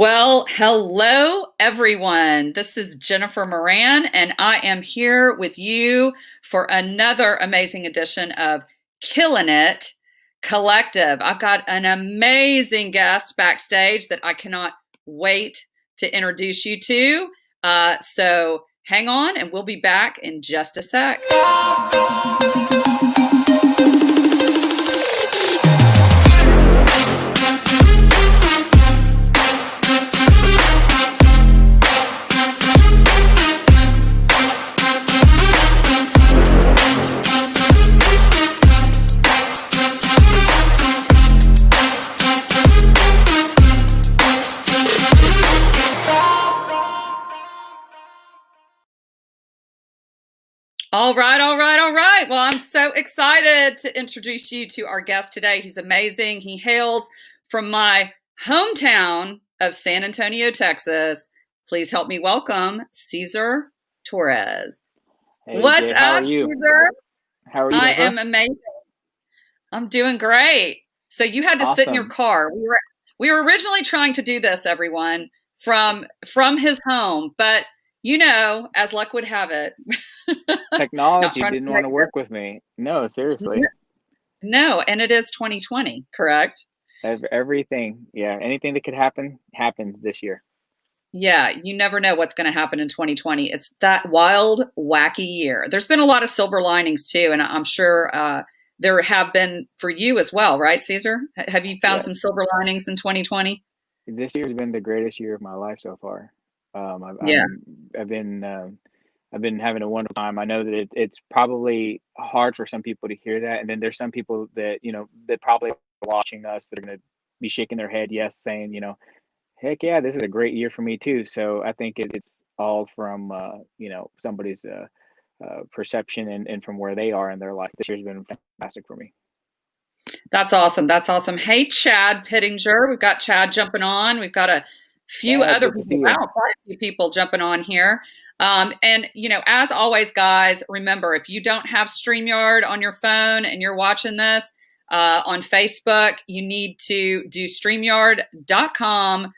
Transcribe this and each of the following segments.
Well, hello everyone. This is Jennifer Moran, and I am here with you for another amazing edition of Killin' It Collective. I've got an amazing guest backstage that I cannot wait to introduce you to. So hang on, and we'll be back in just a sec. All right, all right, all right. Well, I'm so excited to introduce you to our guest today. He's amazing. He hails from my hometown of San Antonio, Texas. Please help me welcome Cesar Torres. Hey What's Jay, how are up, you? Cesar? How are you, I Jennifer? am amazing. I'm doing great. So you had to sit in your Awesome. car. We were originally trying to do this, everyone, from his home, but as luck would have it, not Technology trying to didn't be want to negative. work with me. No, seriously. No, and it is 2020, correct? Everything, yeah, anything that could happen happened this year. Yeah, you never know what's going to happen in 2020. It's that wild, wacky year. There's been a lot of silver linings too, and I'm sure there have been for you as well, right, Caesar? Have you found Yeah, some silver linings in 2020? this year's been the greatest year of my life so far. Um, I've, Yeah, I'm, I've been, I've been having a wonderful time. I know that it's probably hard for some people to hear that, and then there's some people that that probably are watching us that are going to be shaking their head, yes, saying, heck yeah, this is a great year for me too. So I think it's all from somebody's perception and from where they are in their life. This year's been fantastic for me. that's awesome. That's awesome. Hey, Chad Pittinger, we've got Chad jumping on. We've got a few Chad, other good to people. see you. Wow, quite a few people jumping on here. And as always, guys, remember if you don't have StreamYard on your phone and you're watching this on Facebook, you need to do StreamYard.com//,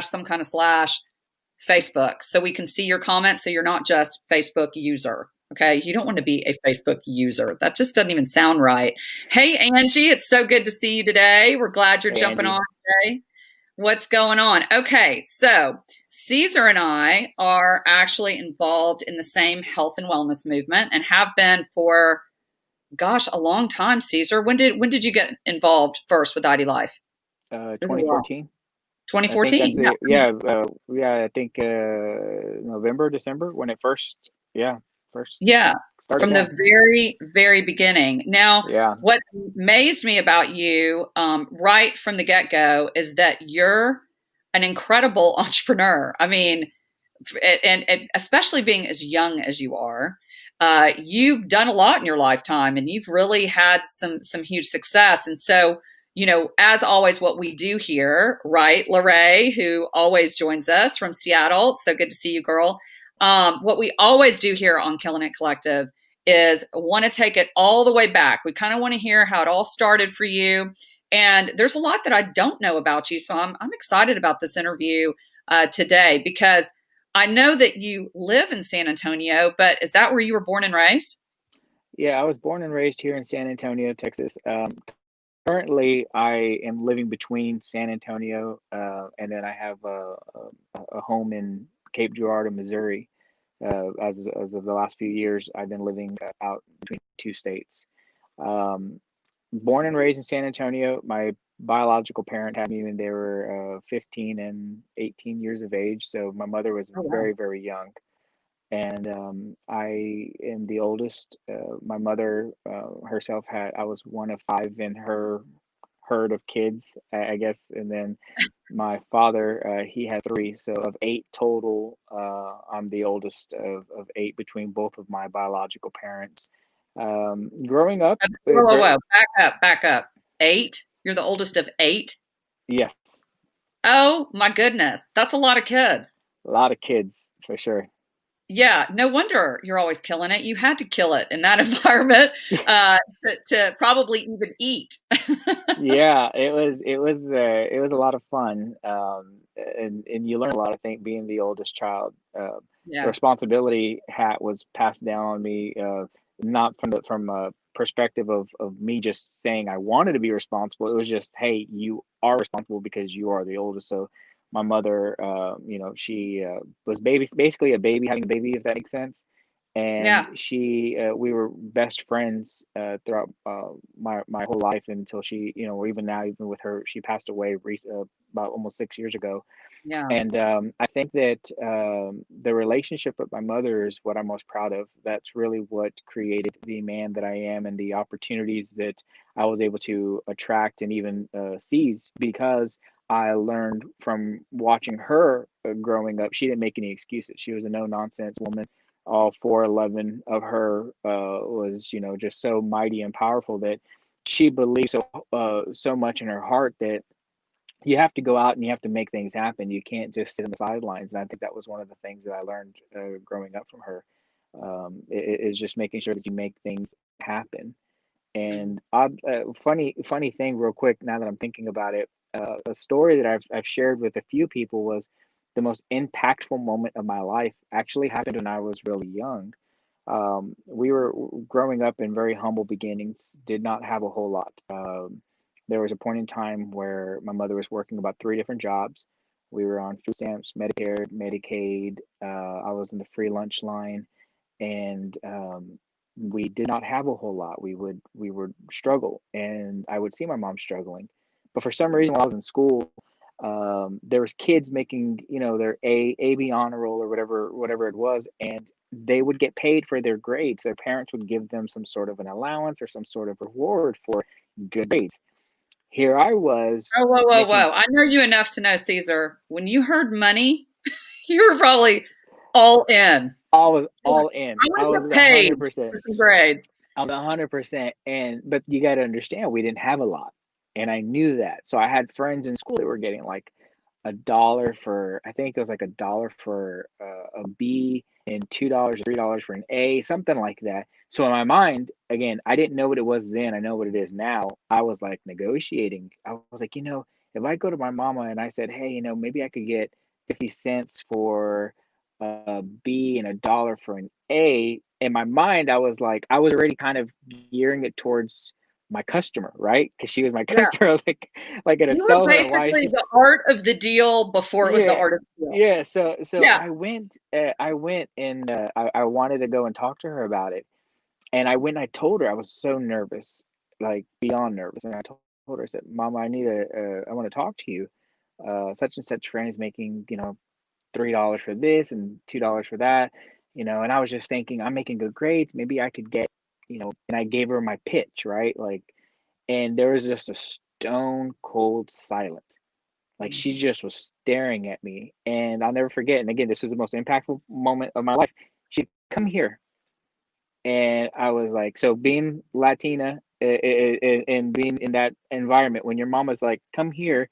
some kind of slash Facebook, so we can see your comments. So you're not just Facebook user. Okay. You don't want to be a Facebook user. That just doesn't even sound right. Hey, Angie, it's so good to see you today. We're glad you're Hey, jumping Angie. on today. What's going on? Okay. So Caesar and I are actually involved in the same health and wellness movement and have been for, gosh, a long time. Caesar, when did you get involved first with ID Life? It was a while. 2014. I think that's 2014. it. Yeah, yeah. I think November, December when it first Yeah, started from the out. very, very beginning. Now, Yeah, what amazed me about you right from the get go is that you're an incredible entrepreneur. I mean, and especially being as young as you are, you've done a lot in your lifetime, and you've really had some huge success. And so, as always, what we do here, right, Lorraine, who always joins us from Seattle. It's so good to see you, girl. What we always do here on Killing It Collective is want to take it all the way back. We kind of want to hear how it all started for you. And there's a lot that I don't know about you. So I'm excited about this interview today because I know that you live in San Antonio, but is that where you were born and raised? yeah. I was born and raised here in San Antonio, Texas. Currently, I am living between San Antonio and then I have a home in Cape Girardeau, Missouri. As of the last few years, I've been living out between two states. Um, Born and raised in San Antonio. My biological parent had me when they were 15 and 18 years of age. So my mother was Oh, wow. very, very young. And I am the oldest. My mother herself I was one of five in her herd of kids, I guess. And then my father, he had three. So of eight total, I'm the oldest of eight between both of my biological parents. Growing up, Whoa, whoa, whoa. Back up, back up. Eight? You're the oldest of eight? yes, Oh, my goodness. That's a lot of kids. a lot of kids for sure. Yeah, no wonder you're always killing it. You had to kill it in that environment to probably even eat. Yeah, it was a lot of fun, and you learn a lot. I think being the oldest child, the Yeah, responsibility hat was passed down on me, not from a perspective of me just saying I wanted to be responsible. It was just, hey, you are responsible because you are the oldest. So my mother, she was basically a baby having a baby, if that makes sense. And yeah, we were best friends throughout my whole life until she, or even now, even with her, she passed away about almost 6 years ago. yeah. And I think that the relationship with my mother is what I'm most proud of. That's really what created the man that I am and the opportunities that I was able to attract and even seize because I learned from watching her growing up. She didn't make any excuses. She was a no nonsense woman. All 4'11" of her was, just so mighty and powerful that she believed so much in her heart that you have to go out and you have to make things happen. You can't just sit on the sidelines. And I think that was one of the things that I learned growing up from her. Is just making sure that you make things happen. Mhm. And funny thing, real quick, now that I'm thinking about it, a story that I've shared with a few people was the most impactful moment of my life actually happened when I was really young. We were growing up in very humble beginnings, did not have a whole lot. There was a point in time where my mother was working about three different jobs. We were on food stamps, Medicare, Medicaid. I was in the free lunch line, and we did not have a whole lot. We would struggle, and I would see my mom struggling. But for some reason, while I was in school, there was kids making, their AB honor roll or whatever it was, and they would get paid for their grades. Their parents would give them some sort of an allowance or some sort of reward for good grades. Here I was Oh, whoa, whoa, making whoa. I know you enough to know, Caesar, when you heard money, you were probably all in. I was You're like, all in. I I want to was get a paid hundred percent. for some grades. I was 100%. And but you got to understand, we didn't have a lot, and I knew that. So I had friends in school that were getting like a dollar for, I think it was like a dollar for a B and $2 or $3 for an A, something like that. So in my mind, again, I didn't know what it was then. I know what it is now. I was like negotiating. I was like, if I go to my mama and I said, hey, maybe I could get 50 cents for a B and a dollar for an A. In my mind, I was like, I was already kind of gearing it towards my customer, right? Because she was my Yeah. customer. I was like gonna You were sell her why basically she. the art of the deal before it was the Yeah, art of the deal. yeah. So Yeah. I went and I wanted to go and talk to her about it, and I went and I told her I was so nervous, like beyond nervous, and I told her, I said, "Mama, I want to talk to you. Such and such friend is making, $3 for this and $2 for that, and I was just thinking, I'm making good grades. Maybe I could get, and I gave her my pitch, right? Like, and there was just a stone cold silence. Like she Mhm. just was staring at me, and I'll never forget. And again, this was the most impactful moment of my life. She come here, and I was like, so being Latina and being in that environment, when your mama's like, come here,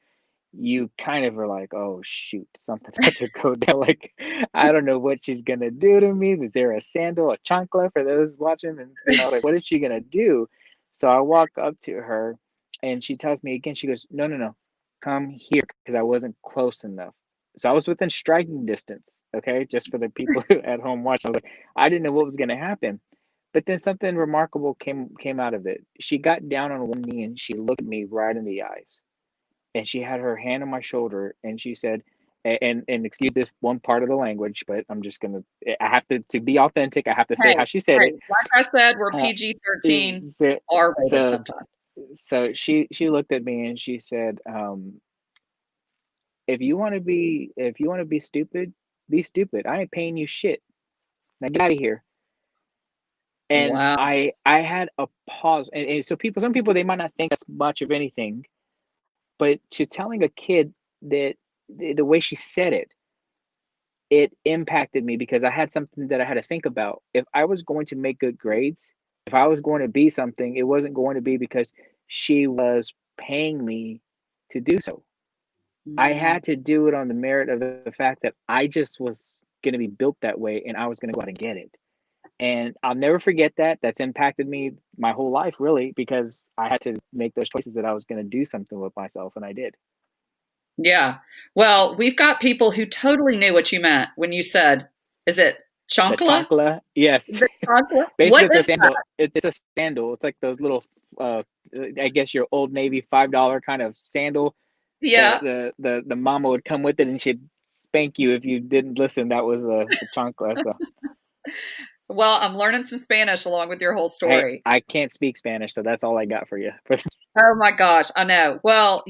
you kind of are like, oh shoot, something's about to go down. Like, I don't know what she's gonna do to me. Is there a sandal, a chancla for those watching? And like, what is she gonna do? So I walk up to her, and she tells me again. She goes, no, no, no, come here, because I wasn't close enough. So I was within striking distance. Okay, just for the people at home watching, I was like, I didn't know what was gonna happen. But then something remarkable came out of it. She got down on one knee and she looked at me right in the eyes, and she had her hand on my shoulder, and she said, and excuse this one part of the language, but I'm just gonna, I have to be authentic. I have to say Hey, how she said hey, it. like I said, we're Uh, PG-13, so, R-rated so sometimes. she looked at me and she said, if you want to be stupid, be stupid. I ain't paying you shit. Now get out of here. And Wow. I had a pause, and so some people, they might not think that's much of anything, but to telling a kid that the way she said it impacted me because I had something that I had to think about. If I was going to make good grades, if I was going to be something, it wasn't going to be because she was paying me to do so. I Mm, had to do it on the merit of the fact that I just was. going to be built that way, and I was going to go out and get it. And I'll never forget that. That's impacted me my whole life, really, because I had to make those choices that I was going to do something with myself, and I did. Yeah. Well, we've got people who totally knew what you meant when you said, is it The chancla? chancla, yes. The chancla? Basically, What it's a is that? sandal. It's a sandal. It's like those little, uh, I guess your Old Navy $5 kind of sandal. Yeah. The mama would come with it, and she'd spank you if you didn't listen. That was the chancla. So Well, I'm learning some Spanish along with your whole hey, story. I can't speak Spanish, so that's all I got for you. Oh my gosh, I know. Well,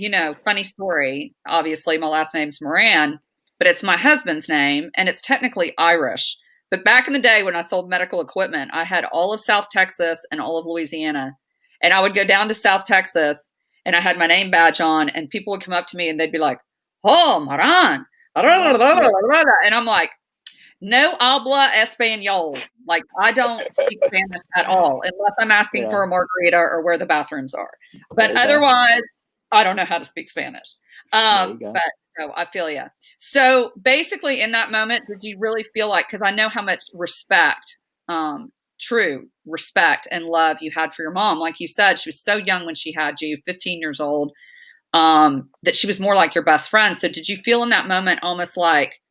funny story. Obviously, my last name's Moran, but it's my husband's name and it's technically Irish. But back in the day when I sold medical equipment, I had all of South Texas and all of Louisiana. And I would go down to South Texas and I had my name badge on, and people would come up to me and they'd be like, "Oh, Moran." Right. Yep. And I'm like, no habla español. Like, I don't speak Spanish at all unless I'm asking Yeah. for a margarita or where the bathrooms are. But There you go. otherwise, I don't know how to speak Spanish. There you go. But so I feel you. So basically, in that moment, did you really feel like, because I know how much respect, true respect and love you had for your mom. Like you said, she was so young when she had you, 15 years old, that she was more like your best friend. So did you feel in that moment almost like,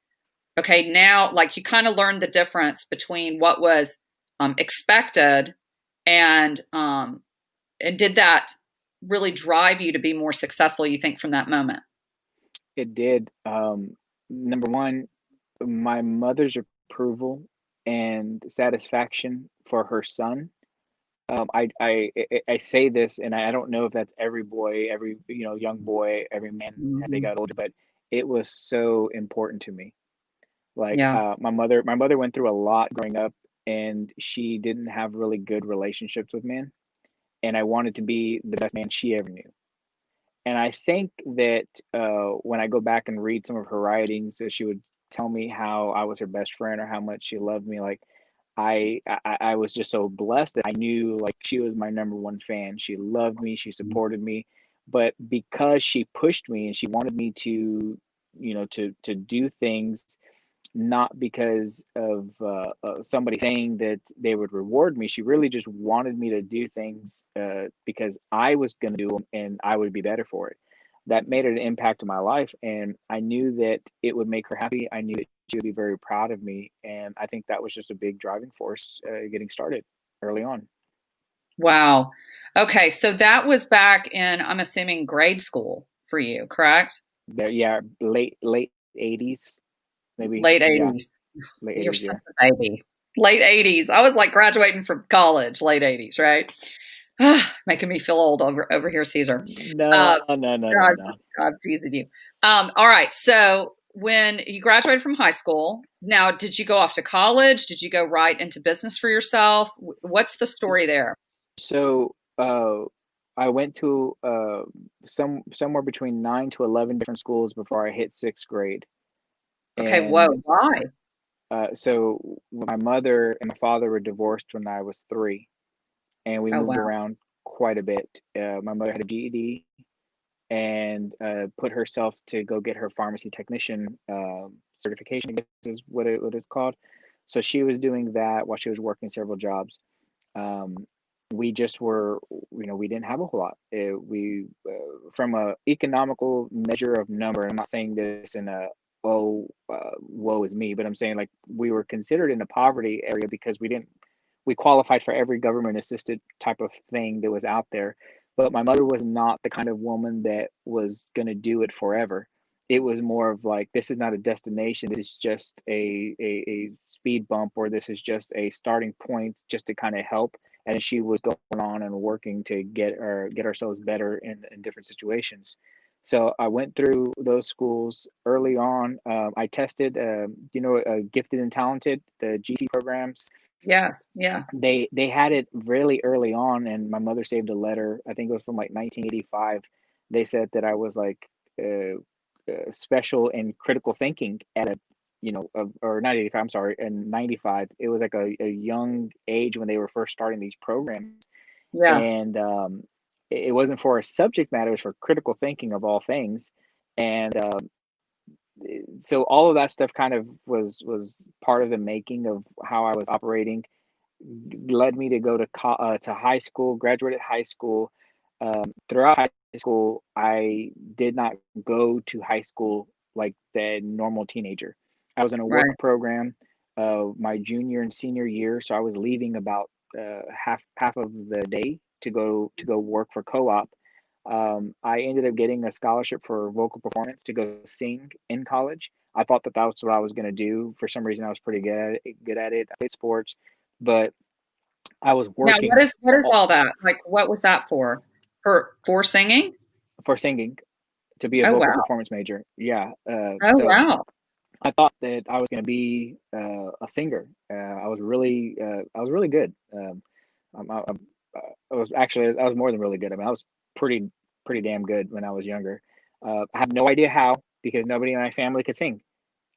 okay, now like you kind of learned the difference between what was expected and did that really drive you to be more successful, you think, from that moment? It did. Number one, my mother's approval and satisfaction for her son. I say this, and I don't know if that's every boy, every young boy, every man as they Mhm. got older, but it was so important to me. Like Yeah. my mother went through a lot growing up, and she didn't have really good relationships with men, and I wanted to be the best man she ever knew. And I think that when I go back and read some of her writings, she would tell me how I was her best friend or how much she loved me. Like I was just so blessed that I knew like she was my number one fan. She loved me, she supported me, but because she pushed me and she wanted me to, to do things not because of somebody saying that they would reward me. She really just wanted me to do things because I was going to do them and I would be better for it. That made an impact in my life, and I knew that it would make her happy. I knew that she would be very proud of me, and I think that was just a big driving force getting started early on. Wow. Okay, so that was back in, I'm assuming, grade school for you, correct? There, yeah, late 80s, maybe. Late Yeah, 80s. late You're 80s. such Yeah. a baby. Late 80s. I was like graduating from college, late 80s, right? Making me feel old over here, Caesar. No, Uh, no, no, no, God, no. I'm teasing you. All right. So when you graduated from high school, now did you go off to college? Did you go right into business for yourself? What's the story there? So, I went to somewhere between 9 to 11 different schools before I hit sixth grade, Okay. Whoa. and Why? so my mother and my father were divorced when I was three, and we Oh, moved wow. around quite a bit. My mother had a GED and put herself to go get her pharmacy technician certification. I guess is what it's called. So she was doing that while she was working several jobs. Um, we just were, we didn't have a whole lot. From a economical measure of number, I'm not saying this in a, woe is me, but I'm saying like we were considered in a poverty area because we qualified for every government assisted type of thing that was out there. But my mother was not the kind of woman that was going to do it forever. It was more of like, this is not a destination. This is just a speed bump, or this is just a starting point just to kind of help. And she was going on and working to get ourselves better in different situations. So I went through those schools early on. I tested, gifted and talented, the GT programs. Yes. Yeah. They had it really early on, and my mother saved a letter. I think it was from like 1985. They said that I was like special in critical thinking at a or not 85, I'm sorry, in 95. It was like a young age when they were first starting these programs, Yeah. and it wasn't for a subject matter, it was for critical thinking of all things. And so all of that stuff kind of was part of the making of how I was operating, led me to go to high school, graduated high school. Throughout high school, I did not go to high school like the normal teenager. I was in a work Right. program my junior and senior year, so I was leaving about half of the day to go work for co-op. I ended up getting a scholarship for vocal performance to go sing in college. I thought that that was what I was going to do. For some reason, I was pretty good at it. Good at it. I played sports, but I was Now, working what is all, all that? Like, what was that for? For singing? for singing to be a Oh vocal wow. performance major. Yeah. Oh So wow. I thought that I was going to be a singer. I was really good. I was actually, I was more than really good. I mean, I was pretty damn good when I was younger. I have no idea how because nobody in my family could sing.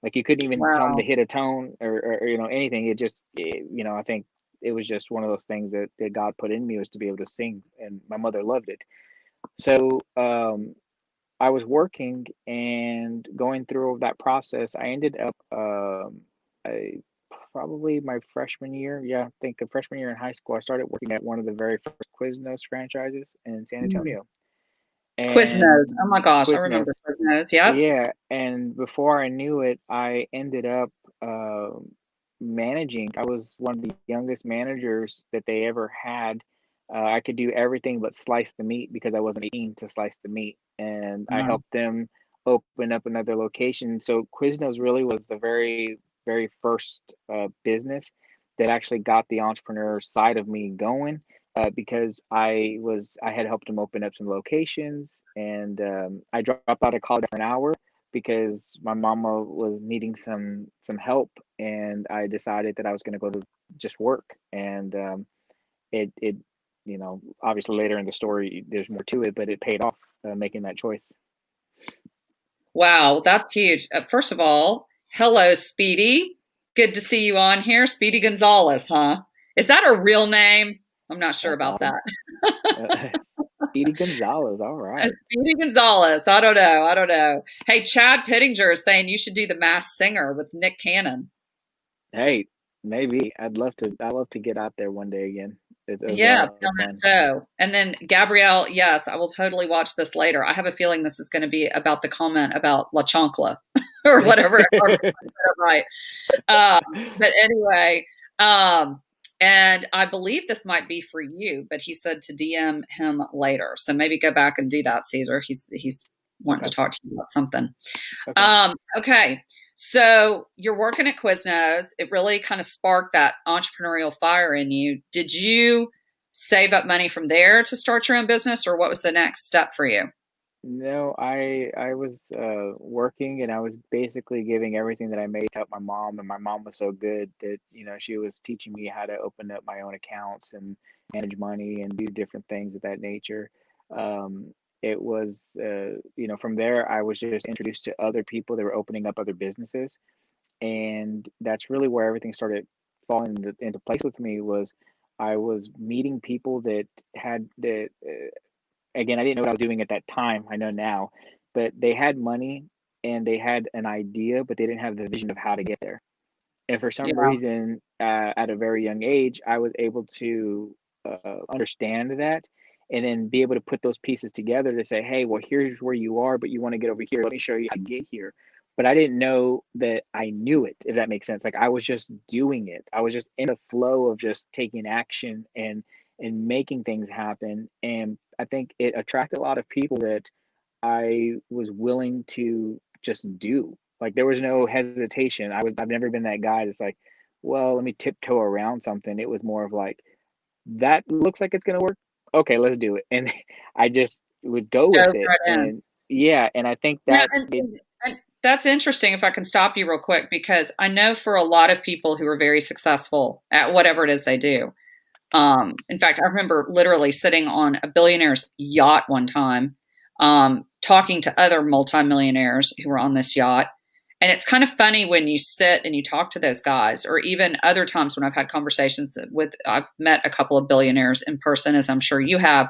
Like you couldn't even tell them to Wow. hit a tone or anything. I think it was just one of those things that God put in me was to be able to sing, and my mother loved it. So I was working and going through that process. I ended up I, probably my freshman year. Yeah, I think a freshman year in high school. I started working at one of the very first Quiznos franchises in San Mm. Antonio, Quiznos. and Oh my gosh, I remember Quiznos. Quiznos. Yep. Yeah, and before I knew it, I ended up managing. I was one of the youngest managers that they ever had. I could do everything but slice the meat because I wasn't 18 to slice the meat, and I Wow. helped them open up another location. So Quiznos really was the very first business that actually got the entrepreneur side of me going. Because I had helped him open up some locations, and I dropped out of college for an hour because my mama was needing some help, and I decided that I was going to go to just work, and it obviously later in the story there's more to it, but it paid off making that choice. Wow, that's huge. First of all, hello, Speedy. Good to see you on here. Speedy Gonzalez, huh? Is that a real name? I'm not sure That's about awesome. that. Uh, Speedy Gonzalez, all right. Speedy Gonzalez. I don't know. I don't know. Hey, Chad Pittinger is saying you should do the Masked Singer with Nick Cannon. Hey, maybe I'd love to get out there one day again. It was a Yeah, lot be of on that fun. show. And then Gabrielle, yes, I will totally watch this later. I have a feeling this is going to be about the comment about La Chancla or whatever. If I said it right. But anyway, um, and I believe this might be for you, but he said to DM him later. So maybe go back and do that, Caesar. He's wanting to Okay. talk to you about something. Okay. Okay. So you're working at Quiznos. It really kind of sparked that entrepreneurial fire in you. Did you save up money from there to start your own business, or what was the next step for you? No, I was working and I was basically giving everything that I made to help my mom, and my mom was so good that she was teaching me how to open up my own accounts and manage money and do different things of that nature. It was from there I was just introduced to other people that were opening up other businesses, and that's really where everything started falling into place with me. Was I was meeting people that had that. Again, I didn't know what I was doing at that time. I know now, but they had money and they had an idea, but they didn't have the vision of how to get there. And for some Yeah. reason, at a very young age, I was able to understand that and then be able to put those pieces together to say, hey, well, here's where you are, but you want to get over here. Let me show you how to get here. But I didn't know that I knew it, if that makes sense. Like I was just doing it. I was just in a flow of just taking action and making things happen. And I think it attracted a lot of people that I was willing to just do. Like there was no hesitation. I've never been that guy that's like, well, let me tiptoe around something. It was more of like, that looks like it's gonna work. Okay, let's do it. And I just would go with Dove it. right in. And yeah, and I think Now, that it and that's interesting if I can stop you real quick, because I know for a lot of people who are very successful at whatever it is they do. In fact, I remember literally sitting on a billionaire's yacht one time, talking to other multimillionaires who were on this yacht. And it's kind of funny when you sit and you talk to those guys, or even other times when I've had conversations with, I've met a couple of billionaires in person, as I'm sure you have.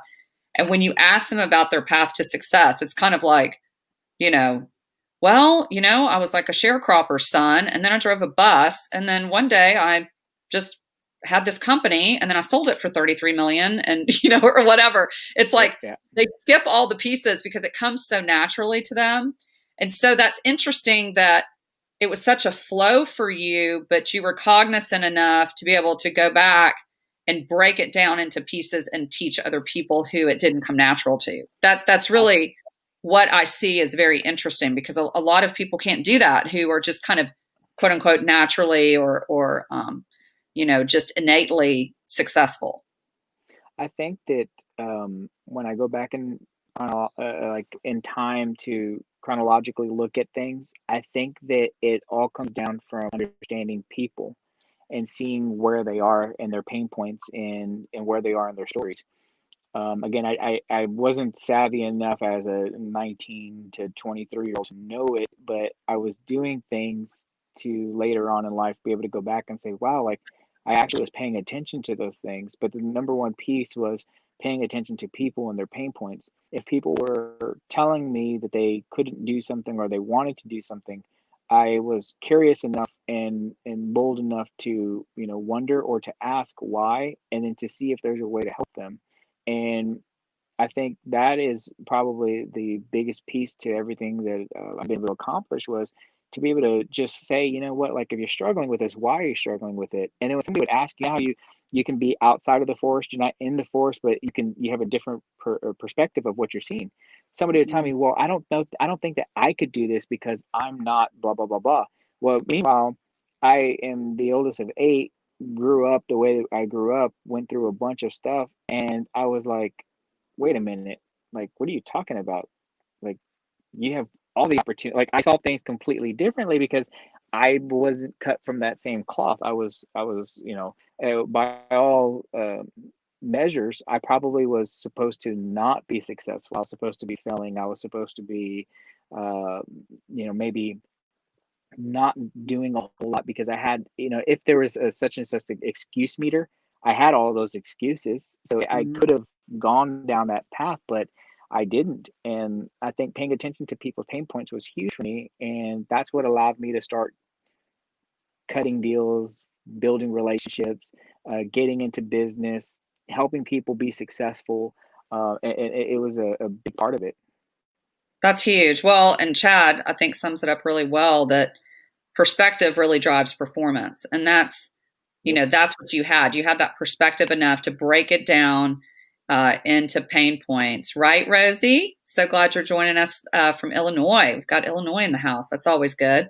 And when you ask them about their path to success, it's kind of like, you know, Well, I was like a sharecropper's son, and then I drove a bus, and then one day I just had this company, and then I sold it for 33 million, and or whatever. It's Yep. like Yeah. they skip all the pieces because it comes so naturally to them. And so that's interesting that it was such a flow for you, but you were cognizant enough to be able to go back and break it down into pieces and teach other people who it didn't come natural to. That's I, really what I see is very interesting, because a lot of people can't do that, who are just kind of quote unquote naturally or just innately successful. I think that when I go back in like in time to chronologically look at things, I think that it all comes down from understanding people and seeing where they are and their pain points and where they are in their stories. Again, I wasn't savvy enough as a 19 to 23-year-old to know it, but I was doing things to later on in life be able to go back and say, wow, like I actually was paying attention to those things. But the number one piece was paying attention to people and their pain points. If people were telling me that they couldn't do something or they wanted to do something, I was curious enough and bold enough to, wonder or to ask why, and then to see if there's a way to help them. And I think that is probably the biggest piece to everything that I've been able to accomplish was to be able to just say, you know what, like if you're struggling with this, why are you struggling with it? And then when somebody would ask you how you can be outside of the forest, you're not in the forest, but you have a different perspective of what you're seeing. Somebody would tell Mm-hmm. me, well, I don't know, I don't think that I could do this because I'm not blah blah blah blah. Well, meanwhile, I am the oldest of eight, grew up the way that I grew up, went through a bunch of stuff, and I was like, wait a minute, like, what are you talking about? Like, you have all the opportunity. Like, I saw things completely differently because I wasn't cut from that same cloth. I was, by all measures, I probably was supposed to not be successful. I was supposed to be failing. I was supposed to be, uh, maybe not doing a whole lot because I had, if there was a such and such excuse meter, I had all those excuses. So I Mm-hmm. could have gone down that path, but I didn't. And I think paying attention to people's pain points was huge for me. And that's what allowed me to start cutting deals, building relationships, getting into business, helping people be successful. And it was a big part of it. That's huge. Well, and Chad, I think sums it up really well, that perspective really drives performance. And Yep. that's what you had. You had that perspective enough to break it down into pain points. Right, Rosie? So glad you're joining us from Illinois. We've got Illinois in the house. That's always good.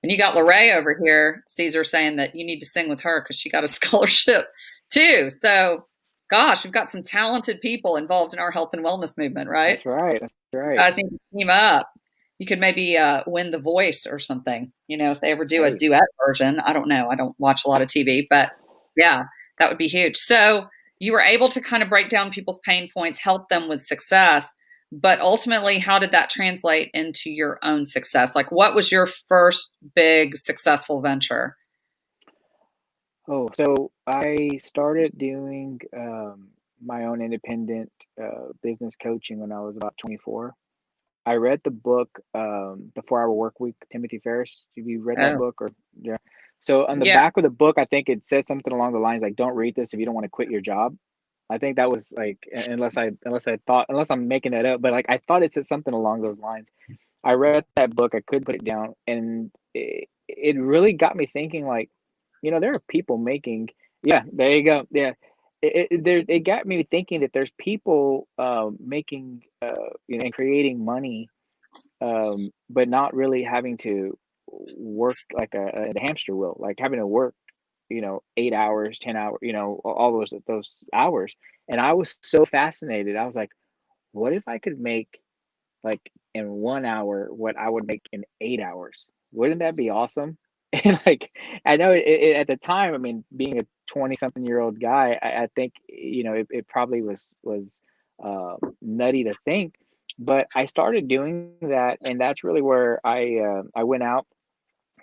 And you got Lorraine over here, Caesar, saying that you need to sing with her because she got a scholarship too. So, gosh, we've got some talented people involved in our health and wellness movement, right? That's right. That's You right. guys need to team up. You could maybe win The Voice or something. If they ever do a Hey. duet version. I don't know. I don't watch a lot of TV, but yeah, that would be huge. So you were able to kind of break down people's pain points, help them with success. But ultimately, how did that translate into your own success? Like, what was your first big successful venture? Oh, so I started doing my own independent business coaching when I was about 24. I read the book, The 4 Hour Work Week, Timothy Ferriss. Have you read that Oh, book? Or yeah. So on the yeah. back of the book, I think it said something along the lines like, "Don't read this if you don't want to quit your job." I think that was like, unless I'm making that up, but like I thought it said something along those lines. I read that book. I couldn't put it down, and it really got me thinking. Like, there are people making. Yeah, there you go. Yeah, it got me thinking that there's people making and creating money, but not really having to work like the hamster wheel, like having to work 8 hours, 10 hours, all those hours. And I was so fascinated. I was like, what if I could make like in 1 hour what I would make in 8 hours? Wouldn't that be awesome? And like, I know at the time, I mean, being a 20 something year old guy, I think, it probably was nutty to think, but I started doing that. And that's really where I went out,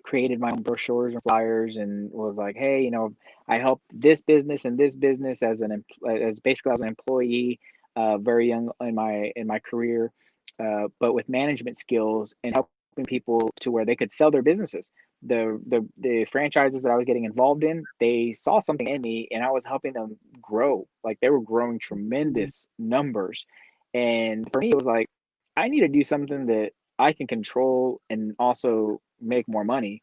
created my own brochures and flyers, and was like, hey, I helped this business and this business as basically as an employee, very young in my career, but with management skills and helping helping people to where they could sell their businesses. The franchises that I was getting involved in, they saw something in me, and I was helping them grow. Like they were growing tremendous numbers. And for me, it was like, I need to do something that I can control and also make more money,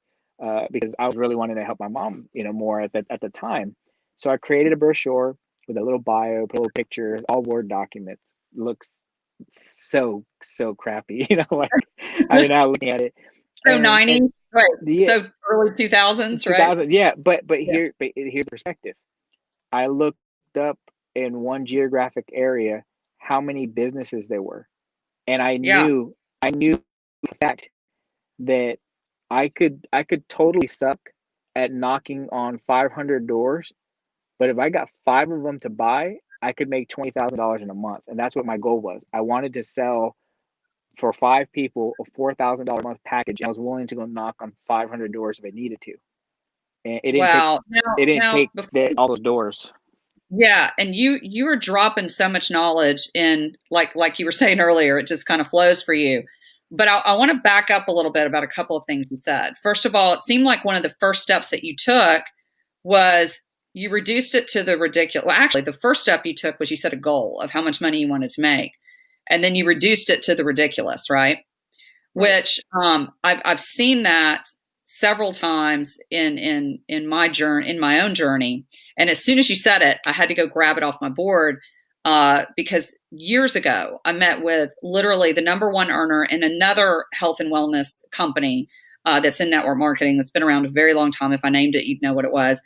because I was really wanting to help my mom, more at the time. So I created a brochure with a little bio, put a little picture, all Word documents. Looks so crappy, like, I mean, now looking at it, So and 90s, right? the So early 2000s, right? 2000, yeah, but Yeah. here's the perspective. I looked up in one geographic area how many businesses there were, and Yeah. I knew for a fact that I could totally suck at knocking on 500 doors, but if I got five of them to buy, I could make $20,000 in a month, and that's what my goal was. I wanted to sell for five people a $4,000 a month package, and I was willing to go knock on 500 doors if I needed to. And Wow. it didn't Now, take all those doors. yeah, and you were dropping so much knowledge in, like you were saying earlier, it just kind of flows for you. But I want to back up a little bit about a couple of things you said. First of all, it seemed like one of the first steps that you took was you reduced it to the ridiculous. Well, actually, the first step you took was you set a goal of how much money you wanted to make, and then you reduced it to the ridiculous, right? Right. Which I've seen that several times in my journey, in my own journey. And as soon as you said it, I had to go grab it off my board, because years ago I met with literally the number one earner in another health and wellness company, that's in network marketing, that's been around a very long time. If I named it, you'd know what it was.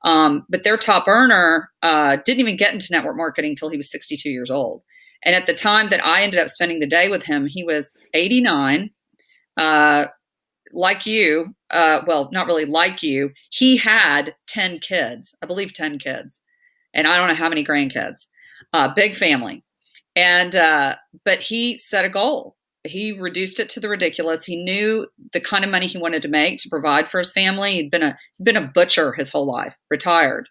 But their top earner didn't even get into network marketing until he was 62 years old. And at the time that I ended up spending the day with him, he was 89. uh, like you, well, not really like you, he had 10 kids, I believe 10 kids, and I don't know how many grandkids, big family. And, but he set a goal. He reduced it to the ridiculous. He knew the kind of money he wanted to make to provide for his family. He'd been a butcher his whole life, retired,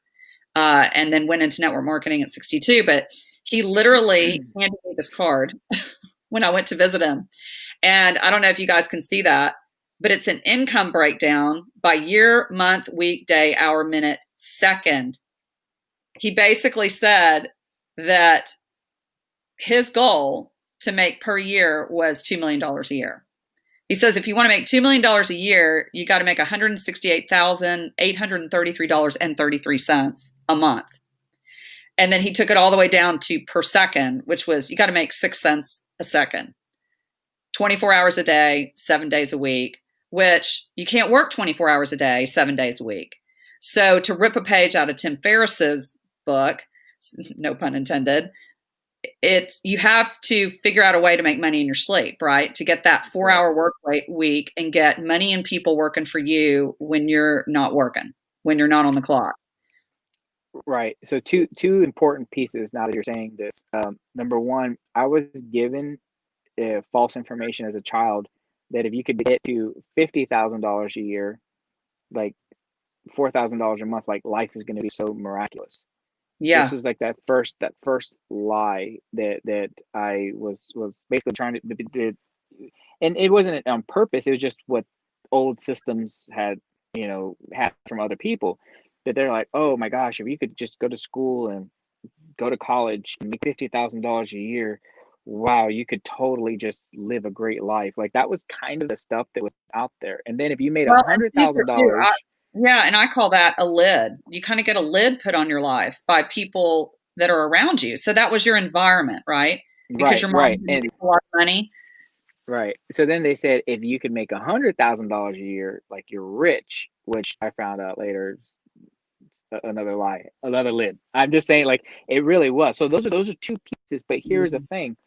and then went into network marketing at 62. But he literally handed me this card when I went to visit him. And I don't know if you guys can see that, but it's an income breakdown by year, month, week, day, hour, minute, second. He basically said that his goal to make per year was $2 million a year. He says if you want to make $2 million a year, you got to make $168,833.33 a month. And then he took it all the way down to per second, which was you got to make 6 cents a second, 24 hours a day, 7 days a week, which you can't work 24 hours a day, 7 days a week. So to rip a page out of Tim Ferriss's book, no pun intended, it's you have to figure out a way to make money in your sleep, right? To get that 4 hour work week and get money and people working for you when you're not working, when you're not on the clock. Right. So two important pieces now that you're saying this. Number one, I was given false information as a child that if you could get to $50,000 a year, like $4,000 a month, like life is going to be so miraculous. This Yeah. was like that first lie that I was basically trying to, and it wasn't on purpose. It was just what old systems had from other people, that they're like, oh my gosh, if you could just go to school and go to college and make $50,000 a year, wow, you could totally just live a great life. Like that was kind of the stuff that was out there. And then if you made a Well, and hundred Caesar thousand too. dollars, Yeah, and I call that a lid. You kind of get a lid put on your life by people that are around you. So that was your environment, right? Because right, your mom right, didn't and make a lot of money. right. So then they said if you could make $100,000 a year, like you're rich, which I found out later, another lie, another lid. I'm just saying, like it really was. So those are two pieces. But here's the thing: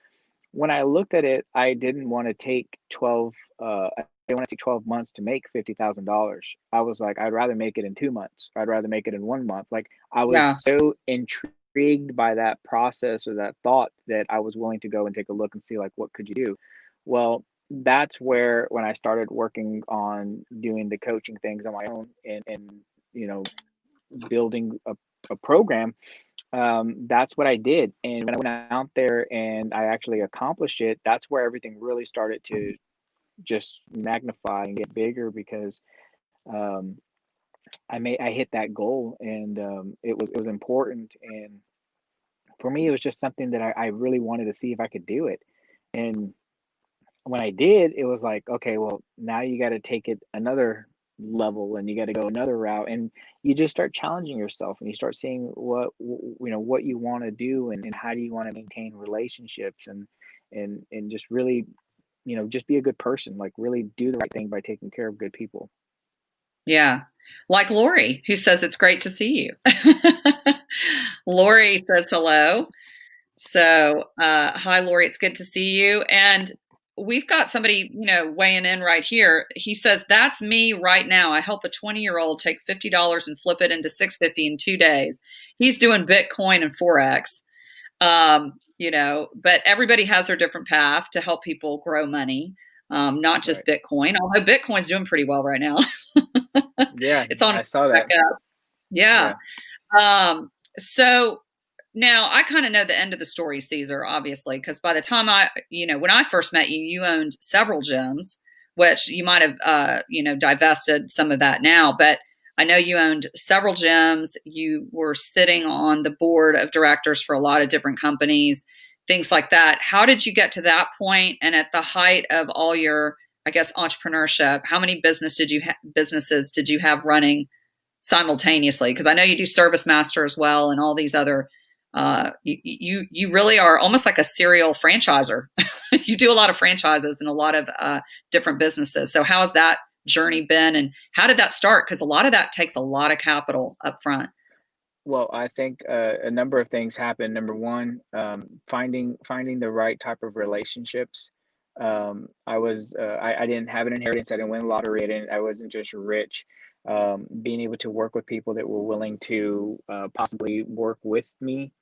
when I looked at it, I didn't want to take 12. I didn't want to take 12 months to make $50,000. I was like, I'd rather make it in 2 months. I'd rather make it in 1 month. Like I was Yeah. so intrigued by that process or that thought that I was willing to go and take a look and see like what could you do. Well, that's where when I started working on doing the coaching things on my own and you know building a program, that's what I did. And when I went out there and I actually accomplished it, that's where everything really started to just magnify and get bigger because um, I hit that goal, and it was important, and for me it was just something that I really wanted to see if I could do it. And when I did, it was like, okay, well, now you got to take it another level, and you got to go another route, and you just start challenging yourself, and you start seeing what you want to do, and how do you want to maintain relationships, and just really, just be a good person, like really do the right thing by taking care of good people. Yeah. Like Lori, who says it's great to see you. Lori says hello. So, hi, Lori. It's good to see you. And we've got somebody, weighing in right here. He says, "That's me right now. I help a 20-year-old take $50 and flip it into 650 in 2 days. He's doing Bitcoin and Forex. But everybody has their different path to help people grow money, not just Right. Bitcoin, although Bitcoin's doing pretty well right now. Yeah, It's on I its saw way back that. up. Yeah. Yeah. So now I kind of know the end of the story, Caesar, obviously, because by the time when I first met you, you owned several gyms, which you might have, divested some of that now, but I know you owned several gyms. You were sitting on the board of directors for a lot of different companies, things like that. How did you get to that point? And at the height of all your, I guess, entrepreneurship, how many businesses did you have running simultaneously? Because I know you do Service Master as well, and all these other. You really are almost like a serial franchiser. You do a lot of franchises and a lot of different businesses. So how has that journey been, and how did that start? Because a lot of that takes a lot of capital up front. Well, I think a number of things happen. Number one, finding the right type of relationships. I didn't have an inheritance. I didn't win the lottery. I wasn't just rich. Being able to work with people that were willing to possibly work with me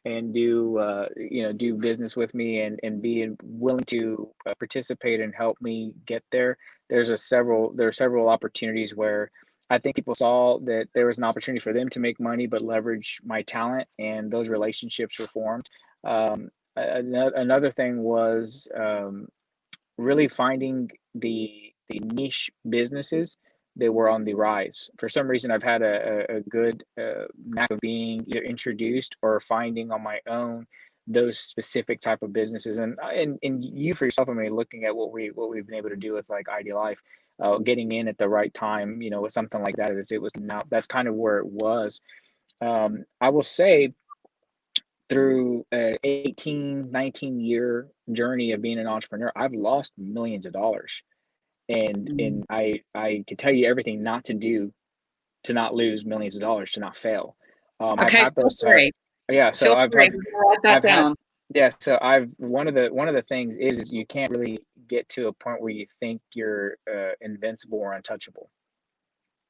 and do business with me, and being willing to participate and help me get there. There are several opportunities where I think people saw that there was an opportunity for them to make money, but leverage my talent, and those relationships were formed. Another thing was really finding the niche businesses that were on the rise. For some reason, I've had a good knack of being either introduced or finding on my own those specific type of businesses. And you for yourself, I mean, looking at what we've been able to do with like Ideal Life, getting in at the right time, with something like that, as it was now, that's kind of where it was. I will say, through a 18, 19-year journey of being an entrepreneur, I've lost millions of dollars. And Mm. and I can tell you everything not to do to not lose millions of dollars, to not fail. I've Okay, had feel those free. yeah, so Feel free. Write that I've had down. yeah, so I've one of the things is you can't really get to a point where you think you're invincible or untouchable.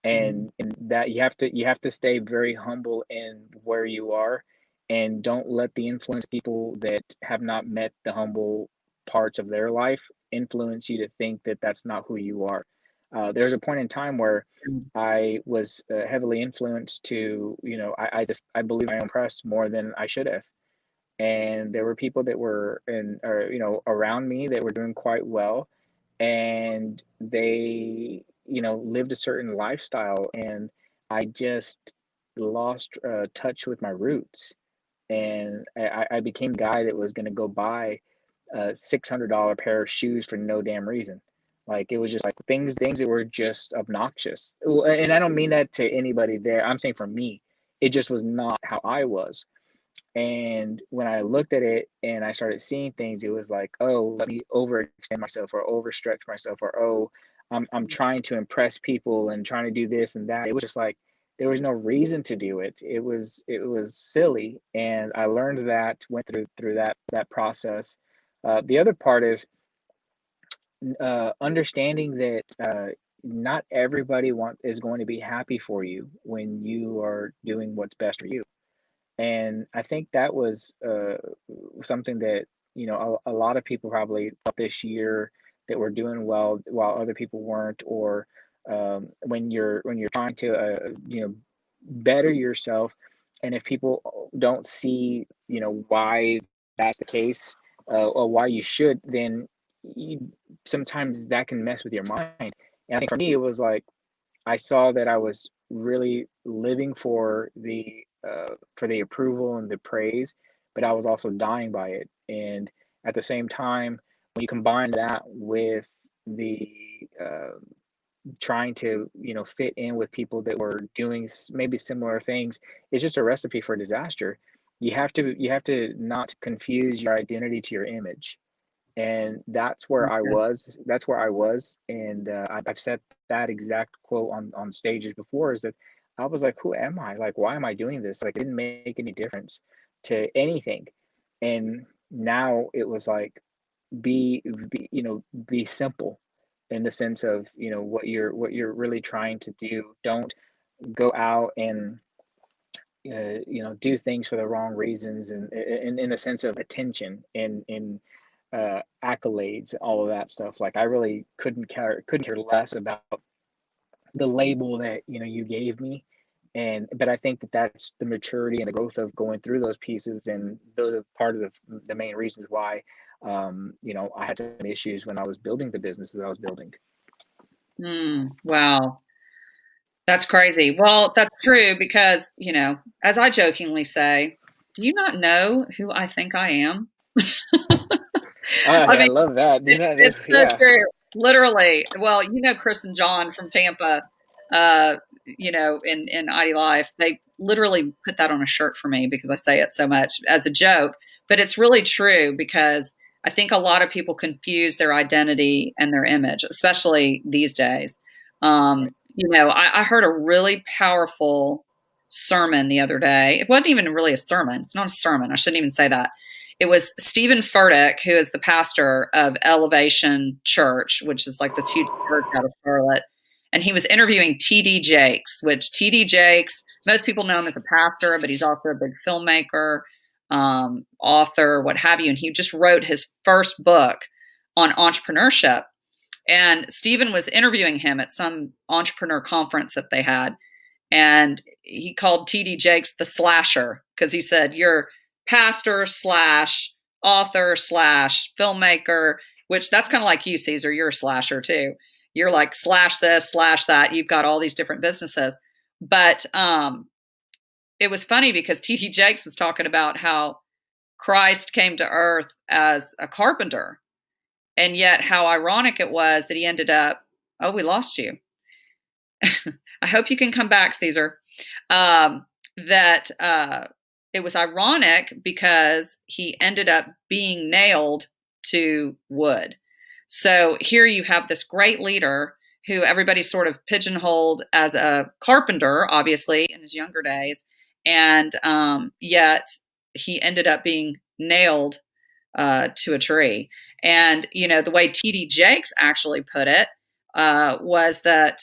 Mm. And that you have to stay very humble in where you are, and don't let the influence people that have not met the humble parts of their life influence you to think that that's not who you are. There's a point in time where I was heavily influenced to, I believe my own press more than I should have. And there were people that were around me that were doing quite well, and they lived a certain lifestyle, and I just lost touch with my roots. And I became a guy that was going to go buy a $600 pair of shoes for no damn reason. Like, it was just like things that were just obnoxious. And I don't mean that to anybody there. I'm saying for me, it just was not how I was. And when I looked at it and I started seeing things, it was like, oh, let me overextend myself or overstretch myself, or oh, I'm trying to impress people and trying to do this and that. It was just like there was no reason to do it. It was silly, and I learned that, went through that process. The other part is understanding that not everybody is going to be happy for you when you are doing what's best for you. And I think that was something that, a lot of people probably felt this year, that were doing well while other people weren't. Or when you're trying to better yourself, and if people don't see why that's the case, or why you should, then you, sometimes that can mess with your mind. And I think for me, it was like I saw that I was really living for the approval and the praise, but I was also dying by it. And at the same time, when you combine that with the trying to, you know, fit in with people that were doing maybe similar things, it's just a recipe for disaster. You have to not confuse your identity to your image, and that's where I was. And I've said that exact quote on stages before, is that I was like, who am I, like, why am I doing this? Like, it didn't make any difference to anything. And now it was like, be you know, be simple in the sense of, you know, what you're really trying to do. Don't go out and you know, do things for the wrong reasons, and in the sense of attention and in accolades, all of that stuff. Like, I really couldn't care less about the label that, you know, you gave me. And but I think that that's the maturity and the growth of going through those pieces, and those are part of the main reasons why you know, I had some issues when I was building the businesses I was building. Wow. That's crazy. Well, that's true because, as I jokingly say, do you not know who I think I am? I I mean, love that. it's so Yeah, true. Literally. Well, Chris and John from Tampa, in ID Life, they literally put that on a shirt for me because I say it so much as a joke. But it's really true because I think a lot of people confuse their identity and their image, especially these days. right. I heard a really powerful sermon the other day. It wasn't even really a sermon. It's not a sermon. I shouldn't even say that. It was Stephen Furtick, who is the pastor of Elevation Church, which is like this huge church out of Charlotte. And he was interviewing T.D. Jakes, which T.D. Jakes, most people know him as a pastor, but he's also a big filmmaker, author, what have you. And he just wrote his first book on entrepreneurship. And Stephen was interviewing him at some entrepreneur conference that they had. And he called TD Jakes the slasher because he said, "You're pastor slash author slash filmmaker," which that's kind of like you, Caesar. You're a slasher too. You're like slash this, slash that. You've got all these different businesses. But it was funny because TD Jakes was talking about how Christ came to earth as a carpenter, and yet how ironic it was that he ended up, oh, we lost you. I hope you can come back, Caesar. That it was ironic because he ended up being nailed to wood. So here you have this great leader who everybody sort of pigeonholed as a carpenter, obviously, in his younger days. And yet he ended up being nailed to a tree. And, the way T.D. Jakes actually put it was that,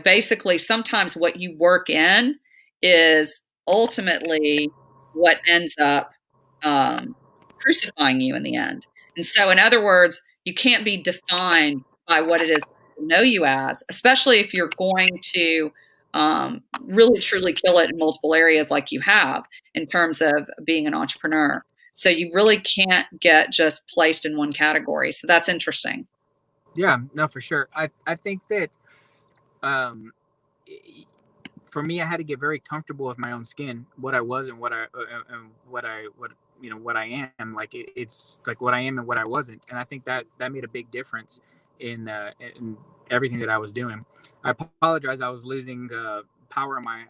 basically sometimes what you work in is ultimately what ends up crucifying you in the end. And so, in other words, you can't be defined by what it is people know you as, especially if you're going to really truly kill it in multiple areas like you have in terms of being an entrepreneur. So you really can't get just placed in one category. So that's interesting. Yeah, no, for sure. I think that um, for me, I had to get very comfortable with my own skin, what I was and what I am. Like it's like what I am and what I wasn't, and I think that made a big difference in everything that I was doing. I apologize. I was losing power in my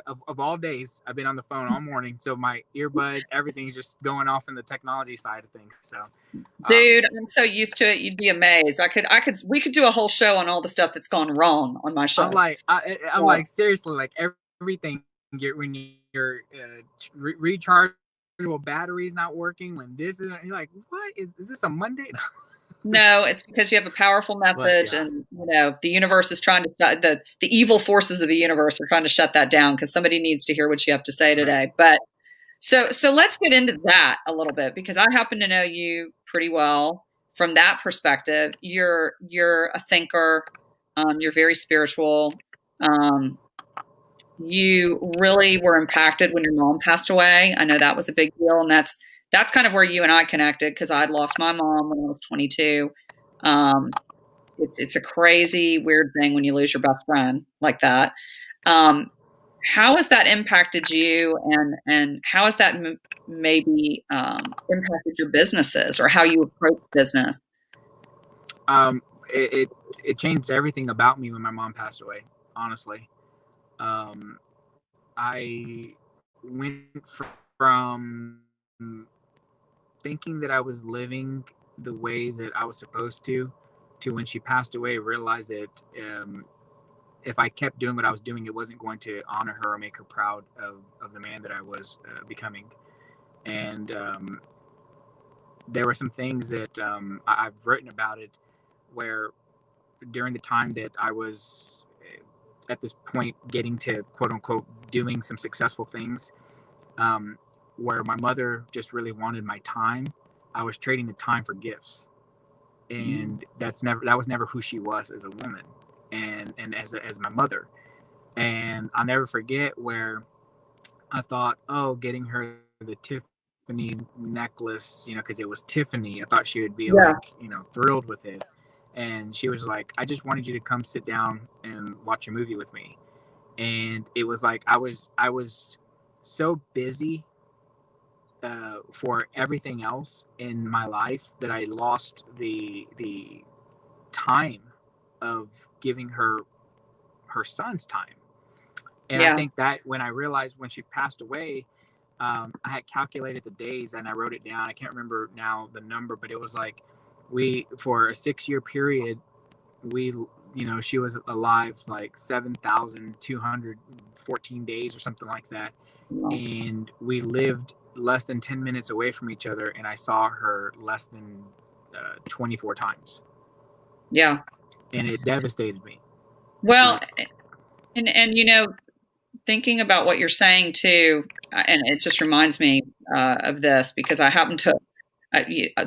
of all days. I've been on the phone all morning, so my earbuds, everything's just going off in the technology side of things. So, Dude, I'm so used to it. You'd be amazed. We could do a whole show on all the stuff that's gone wrong on my show. I'm like seriously, like everything. When your rechargeable battery's not working, when this is, you're like, what is this a Monday? No, it's because you have a powerful message, Yeah. and the universe is trying to the evil forces of the universe are trying to shut that down because somebody needs to hear what you have to say today. But so let's get into that a little bit because I happen to know you pretty well from that perspective. You're a thinker. You're very spiritual. Um, you really were impacted when your mom passed away. I know that was a big deal, and that's kind of where you and I connected, because I'd lost my mom when I was 22. Um, it's a crazy, weird thing when you lose your best friend like that. Um, how has that impacted you, and how has that maybe impacted your businesses or how you approach business? Um, it changed everything about me when my mom passed away. Honestly, um, I went from thinking that I was living the way that I was supposed to when she passed away, realized that if I kept doing what I was doing, it wasn't going to honor her or make her proud of the man that I was becoming. And there were some things that I've written about it, where during the time that I was at this point getting to quote unquote doing some successful things, um, where my mother just really wanted my time, I was trading the time for gifts, and that was never who she was as a woman, and as my mother. And I'll never forget where I thought, oh, getting her the Tiffany necklace, because it was Tiffany, I thought she would be Yeah. like, thrilled with it. And she was like, I just wanted you to come sit down and watch a movie with me. And it was like I was so busy for everything else in my life that I lost the time of giving her son's time. And I Yeah. think that when I realized when she passed away, I had calculated the days and I wrote it down. I can't remember now the number, but it was like for a 6-year period, she was alive like 7,214 days or something like that. And we lived less than 10 minutes away from each other. And I saw her less than 24 times. Yeah. And it devastated me. Well, and thinking about what you're saying too, and it just reminds me of this, because I happened to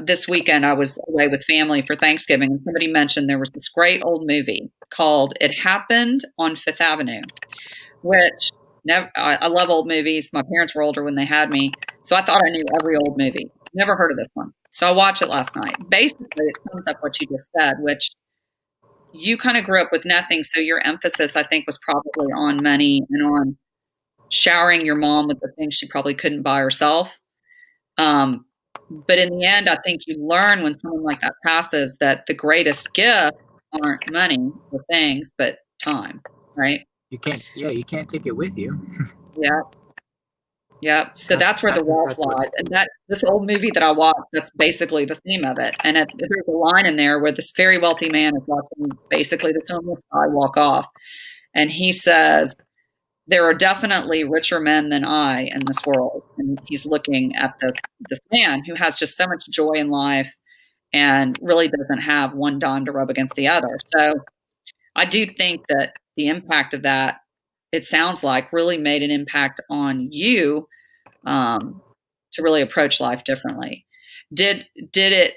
this weekend I was away with family for Thanksgiving, and somebody mentioned there was this great old movie called "It Happened on Fifth Avenue," which I love old movies. My parents were older when they had me, so I thought I knew every old movie. Never heard of this one, so I watched it last night. Basically, it sums up what you just said, which you kind of grew up with nothing, so your emphasis, I think, was probably on money and on showering your mom with the things she probably couldn't buy herself. Um, but in the end, I think you learn when someone like that passes that the greatest gift aren't money or things, but time, right? You can't take it with you. Yeah. Yeah. So that's where the wealth That's what. lies. And that this old movie that I watched, that's basically the theme of it. And there's a line in there where this very wealthy man is watching basically this homeless guy walk off. And he says, there are definitely richer men than I in this world. And he's looking at this man who has just so much joy in life and really doesn't have one dime to rub against the other. So I do think that the impact of that, it sounds like, really made an impact on you, to really approach life differently. Did it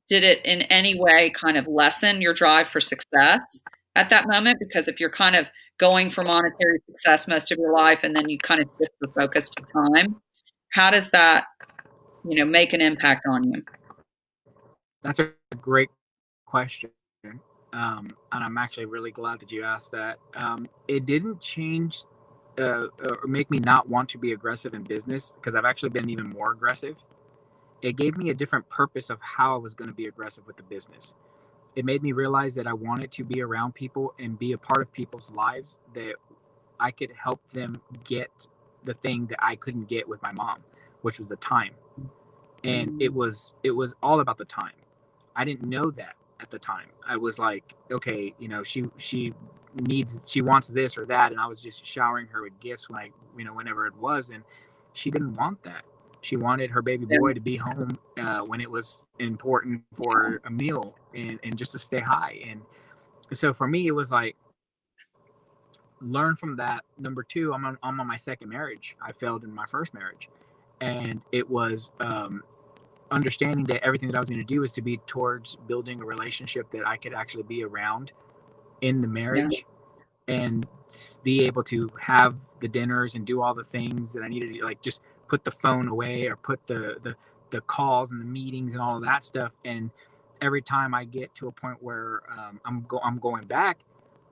did it in any way kind of lessen your drive for success at that moment? Because if you're kind of going for monetary success most of your life and then you kind of shift your focus to time, how does that, make an impact on you? That's a great question. And I'm actually really glad that you asked that. It didn't change or make me not want to be aggressive in business, because I've actually been even more aggressive. It gave me a different purpose of how I was going to be aggressive with the business. It made me realize that I wanted to be around people and be a part of people's lives, that I could help them get the thing that I couldn't get with my mom, which was the time. And it was all about the time. I didn't know that at the time. I was like, okay, she wants this or that, and I was just showering her with gifts whenever it was, and she didn't want that. She wanted her baby Yeah. boy to be home when it was important for a meal, and just to stay high. And so for me, it was like, learn from that. Number two, I'm on my second marriage. I failed in my first marriage, and it was understanding that everything that I was going to do was to be towards building a relationship that I could actually be around in the Yeah. marriage, and be able to have the dinners and do all the things that I needed to, like, just put the phone away or put the calls and the meetings and all of that stuff. And every time I get to a point where I'm going back,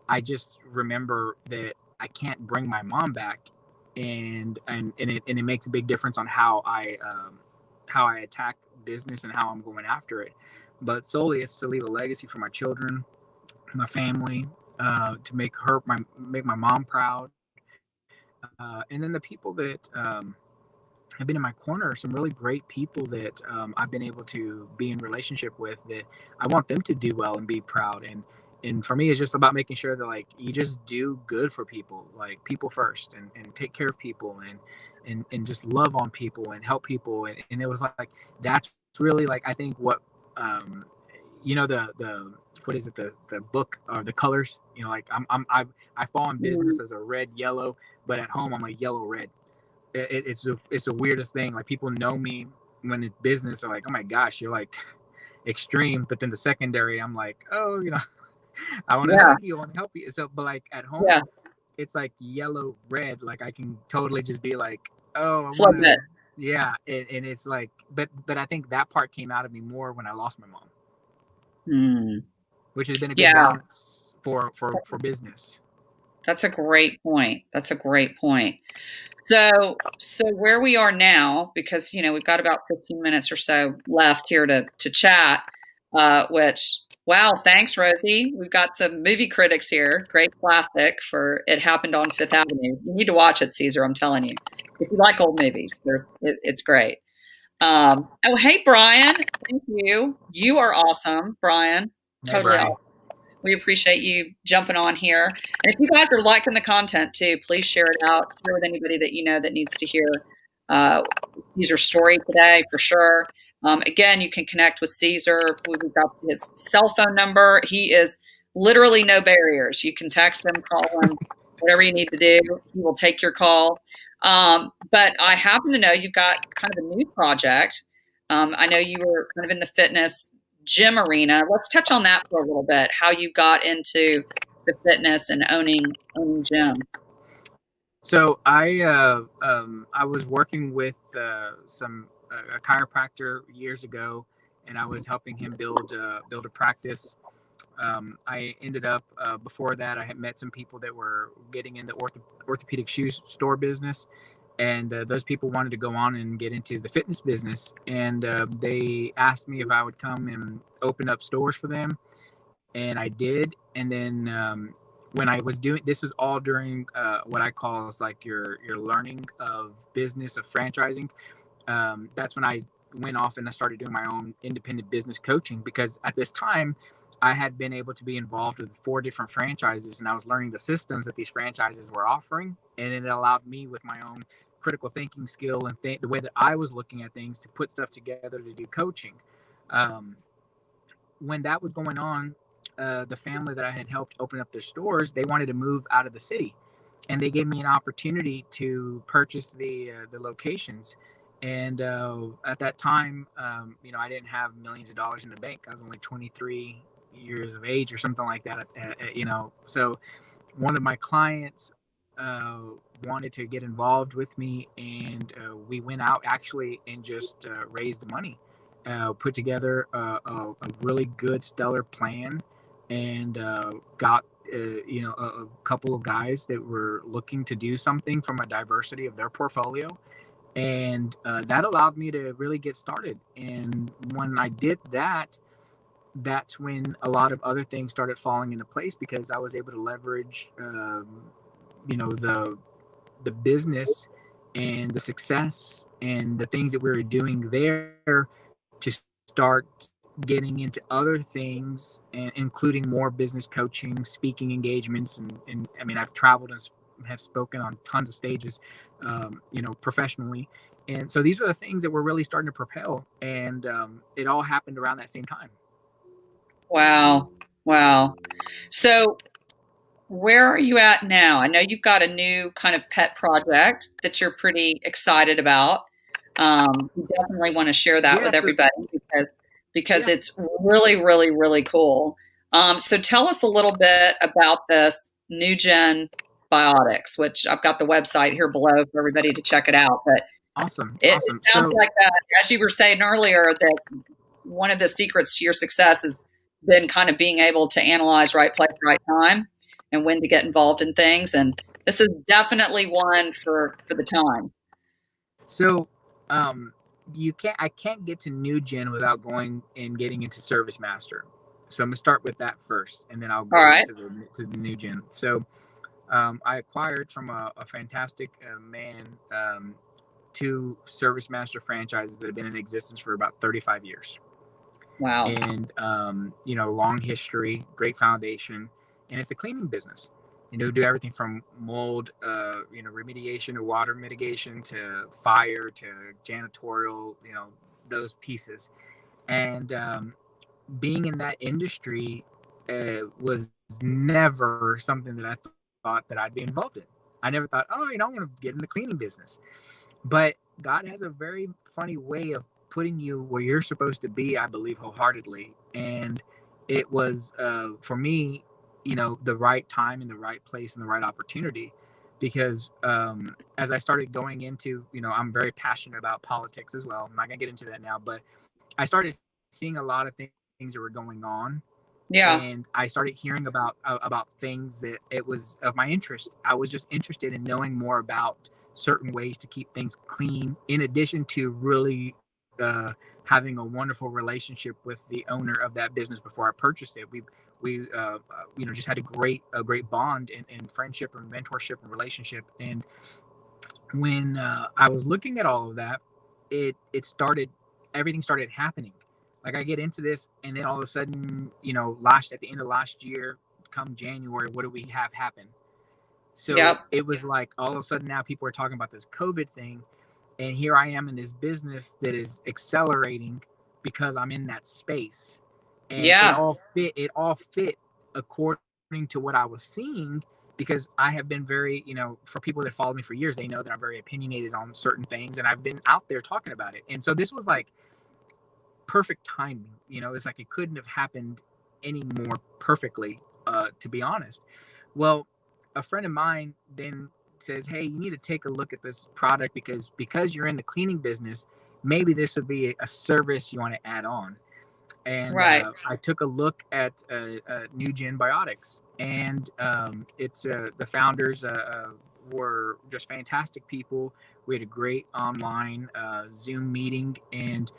I just remember that I can't bring my mom back, and it makes a big difference on how I attack business and how I'm going after it. But solely, it's to leave a legacy for my children, my family, to make my mom proud, and then the people that have been in my corner are some really great people that I've been able to be in relationship with, that I want them to do well and be proud. And for me, it's just about making sure that, like, you just do good for people, like people first, and take care of people, and just love on people and help people. And it was like, that's really, like, I think what, the what is it, the book or the colors, like I fall in business as a red yellow, but at home I'm a yellow red. It's the weirdest thing. Like, people know me when it's business, are like, oh my gosh, you're like extreme. But then the secondary, I'm like, oh, I want to hug you, I want to help you. So, but like at home, it's like yellow red. Like, I can totally just be like, oh, I want to, yeah. And it's like, but I think that part came out of me more when I lost my mom, which has been a good balance for business. That's a great point. So where we are now, because we've got about 15 minutes or so left here to chat, which, wow, thanks, Rosie. We've got some movie critics here. Great classic for It Happened on Fifth Avenue. You need to watch it, Cesar, I'm telling you. If you like old movies, it's great. Oh, hey, Brian. Thank you. You are awesome, Brian. Totally awesome. We appreciate you jumping on here. And if you guys are liking the content too, please share it out. Share with anybody that you know that needs to hear Cesar's story today, for sure. Again, you can connect with Cesar. We've got his cell phone number. He is literally no barriers. You can text him, call him, whatever you need to do. He will take your call. But I happen to know you've got kind of a new project. I know you were kind of in the fitness gym arena. Let's touch on that for a little bit, how you got into the fitness and owning gym. So I was working with a chiropractor years ago, and I was helping him build a practice. I ended up, before that, I had met some people that were getting in the orthopedic shoe store business, and those people wanted to go on and get into the fitness business, and they asked me if I would come and open up stores for them, and I did. And then when I was doing this, was all during what I call is like your learning of business, of franchising. That's when I went off and I started doing my own independent business coaching, because at this time I had been able to be involved with 4 different franchises, and I was learning the systems that these franchises were offering, and it allowed me, with my own critical thinking skill and the way that I was looking at things, to put stuff together to do coaching. When that was going on, the family that I had helped open up their stores, they wanted to move out of the city, and they gave me an opportunity to purchase the locations. And at that time, I didn't have millions of dollars in the bank. I was only 23 years of age or something like that. So one of my clients wanted to get involved with me, and we went out actually and just raised the money, put together a really good, stellar plan, and got a couple of guys that were looking to do something from a diversity of their portfolio. And that allowed me to really get started. And when I did that, that's when a lot of other things started falling into place, because I was able to leverage, the business and the success and the things that we were doing there, to start getting into other things, and including more business coaching, speaking engagements, and I mean, I've traveled and have spoken on tons of stages, professionally. And so these are the things that were really starting to propel, and it all happened around that same time. Wow. So where are you at now? I know you've got a new kind of pet project that you're pretty excited about. You definitely want to share that with everybody, because it's really, really, really cool. So tell us a little bit about this New Gen Biotics, which I've got the website here below for everybody to check it out. But Awesome. It Awesome. sounds So, like that, as you were saying earlier, that one of the secrets to your success has been kind of being able to analyze right place, right time, and when to get involved in things. And this is definitely one for the times. so, um, I can't get to new gen without going and getting into service master. So I'm gonna start with that first, and then I'll All go right. into the new gen. So, I acquired from a fantastic man, two service master franchises that have been in existence for about 35 years. Wow. And long history, great foundation, and it's a cleaning business. Do everything from mold, remediation to water mitigation to fire to janitorial, those pieces. And being in that industry was never something that I thought that I'd be involved in. I never thought, oh, I want to get in the cleaning business. But God has a very funny way of putting you where you're supposed to be, I believe, wholeheartedly. And it was, for me, the right time and the right place and the right opportunity. Because as I started going into, I'm very passionate about politics as well. I'm not going to get into that now, but I started seeing a lot of things that were going on, Yeah. and I started hearing about things that it was of my interest. I was just interested in knowing more about certain ways to keep things clean, in addition to really having a wonderful relationship with the owner of that business before I purchased it. We just had a great bond and friendship and mentorship and relationship. And when I was looking at all of that, everything started happening. Like I get into this, and then all of a sudden, at the end of last year, come January, what do we have happen? So Yep. it was like all of a sudden now people are talking about this COVID thing, and here I am in this business that is accelerating because I'm in that space, and it Yeah. all fit. It all fit according to what I was seeing, because I have been very, for people that follow me for years, they know that I'm very opinionated on certain things, and I've been out there talking about it. And so this was like perfect timing. It's like it couldn't have happened any more perfectly, to be honest. Well, a friend of mine then says, "Hey, you need to take a look at this product because you're in the cleaning business. Maybe this would be a service you want to add on." And Right. I took a look at New Gen Biotics, and it's the founders were just fantastic people. We had a great online Zoom meeting, and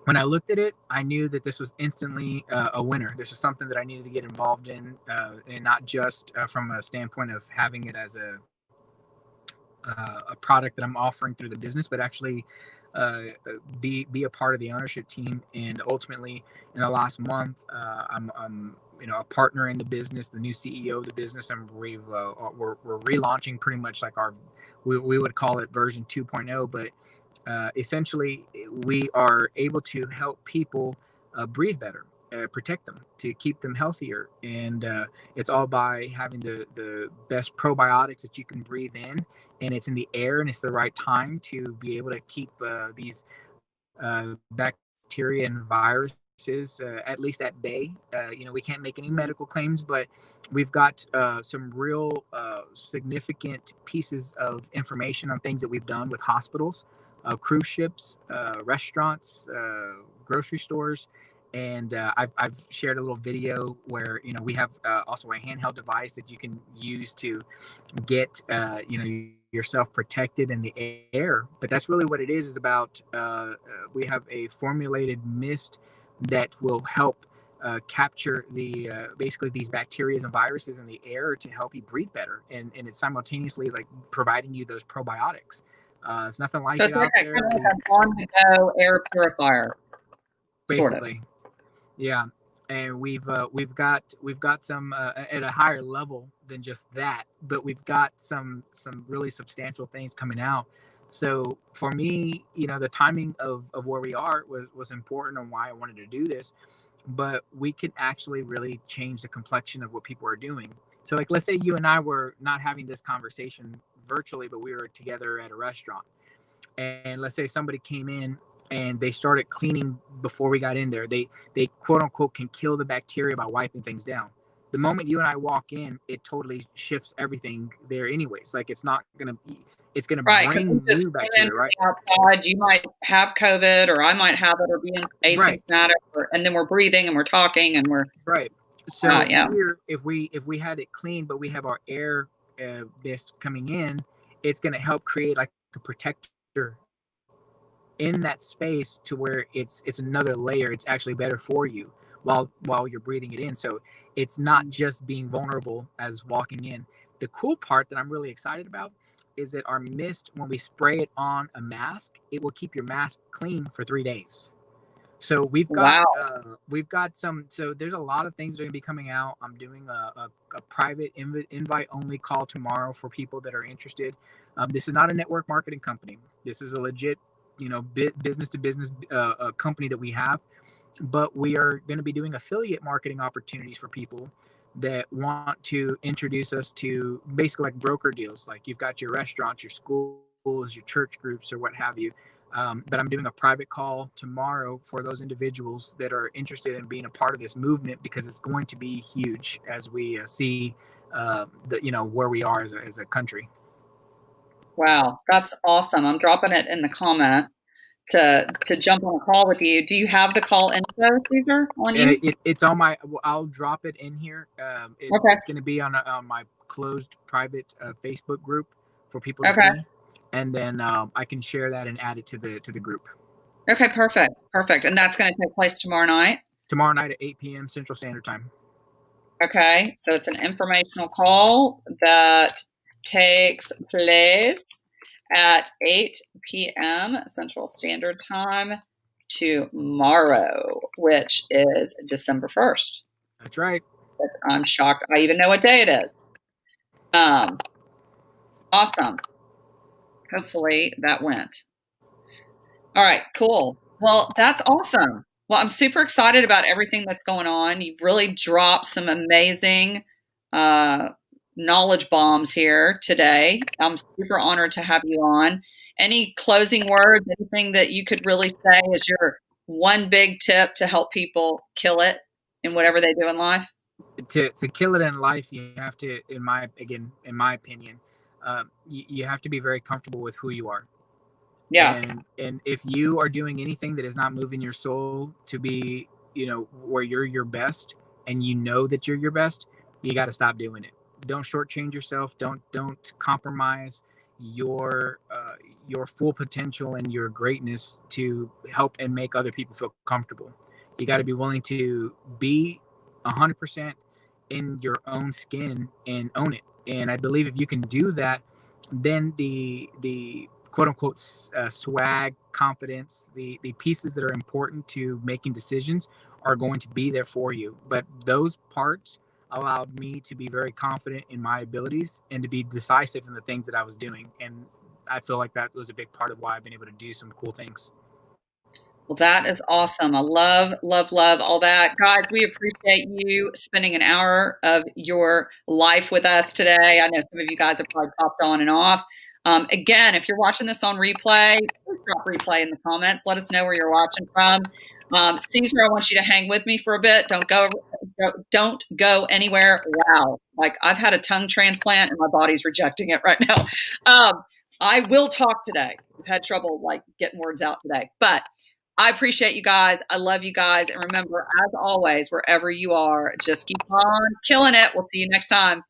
when I looked at it, I knew that this was instantly a winner. This is something that I needed to get involved in, and not just from a standpoint of having it as a product that I'm offering through the business, but actually be a part of the ownership team. And ultimately, in the last month, I'm a partner in the business, the new CEO of the business, and we're relaunching pretty much like we would call it version 2.0, but essentially we are able to help people breathe better, protect them, to keep them healthier. And it's all by having the best probiotics that you can breathe in, and it's in the air, and it's the right time to be able to keep these bacteria and viruses at least at bay. We can't make any medical claims, but we've got some real significant pieces of information on things that we've done with hospitals, cruise ships, restaurants, grocery stores. And I've shared a little video where we have also a handheld device that you can use to get yourself protected in the air. But that's really what it is about. We have a formulated mist that will help capture the basically these bacteria and viruses in the air to help you breathe better, and it's simultaneously like providing you those probiotics. It's nothing like So it it's like out a there. kind of like an on-the-go air purifier, sort of. Basically, yeah. And we've got some at a higher level than just that, but we've got some really substantial things coming out. So for me, the timing of where we are was important on why I wanted to do this. But we could actually really change the complexion of what people are doing. So like, let's say you and I were not having this conversation virtually, but we were together at a restaurant, and let's say somebody came in and they started cleaning before we got in there. They quote unquote can kill the bacteria by wiping things down. the moment you and I walk in, it totally shifts everything there anyways. Like it's not going to be, it's going to Right, because we bring just new came in bacteria, from right? the outside. You might have COVID, or I might have it, or be Right. asymptomatic, and then we're breathing and we're talking and we're, Right. So yeah. here, if we had it clean, but we have our air mist coming in, it's going to help create like a protector in that space to where it's another layer. It's actually better for you while you're breathing it in. So it's not just being vulnerable as walking in. The cool part that I'm really excited about is that our mist, when we spray it on a mask, it will keep your mask clean for 3 days. So Wow. we've got some. So there's a lot of things that are going to be coming out. I'm doing a private invite only call tomorrow for people that are interested. This is not a network marketing company. This is a legit, business to business company that we have. But we are going to be doing affiliate marketing opportunities for people that want to introduce us to basically like broker deals. Like you've got your restaurants, your schools, your church groups, or what have you. But I'm doing a private call tomorrow for those individuals that are interested in being a part of this movement, because it's going to be huge as we see where we are as a country. Wow, that's awesome. I'm dropping it in the comments to jump on a call with you. Do you have the call info, Cesar, on you? It's on my. I'll drop it in here. Okay. It's going to be on my closed private Facebook group for people to Okay. see, and then I can share that and add it to the group. Okay, perfect. Perfect. And that's going to take place tomorrow night? Tomorrow night at 8 p.m. Central Standard Time. Okay, so it's an informational call that takes place at 8 p.m. Central Standard Time tomorrow, which is December 1st. That's right. I'm shocked I even know what day it is. Awesome. Hopefully that went. All right, cool. Well, that's awesome. Well, I'm super excited about everything that's going on. You've really dropped some amazing uh, knowledge bombs here today. I'm super honored to have you on. Any closing words, anything that you could really say is your one big tip to help people kill it in whatever they do in life? To kill it in life, you have to, in my opinion, you have to be very comfortable with who you are. Yeah. And if you are doing anything that is not moving your soul to be, where you're your best, and that you're your best, you got to stop doing it. Don't shortchange yourself. Don't compromise your full potential and your greatness to help and make other people feel comfortable. You got to be willing to be 100% in your own skin and own it. And I believe if you can do that, then the quote unquote swag, confidence, the pieces that are important to making decisions are going to be there for you. But those parts allowed me to be very confident in my abilities and to be decisive in the things that I was doing. And I feel like that was a big part of why I've been able to do some cool things. Well, that is awesome. I love, love, love all that. Guys, we appreciate you spending an hour of your life with us today. I know some of you guys have probably popped on and off. Again, if you're watching this on replay, please drop replay in the comments. Let us know where you're watching from. Cesar, I want you to hang with me for a bit. Don't go anywhere. Wow. Like I've had a tongue transplant and my body's rejecting it right now. I will talk today. I've had trouble like getting words out today, but I appreciate you guys. I love you guys. And remember, as always, wherever you are, just keep on killing it. We'll see you next time.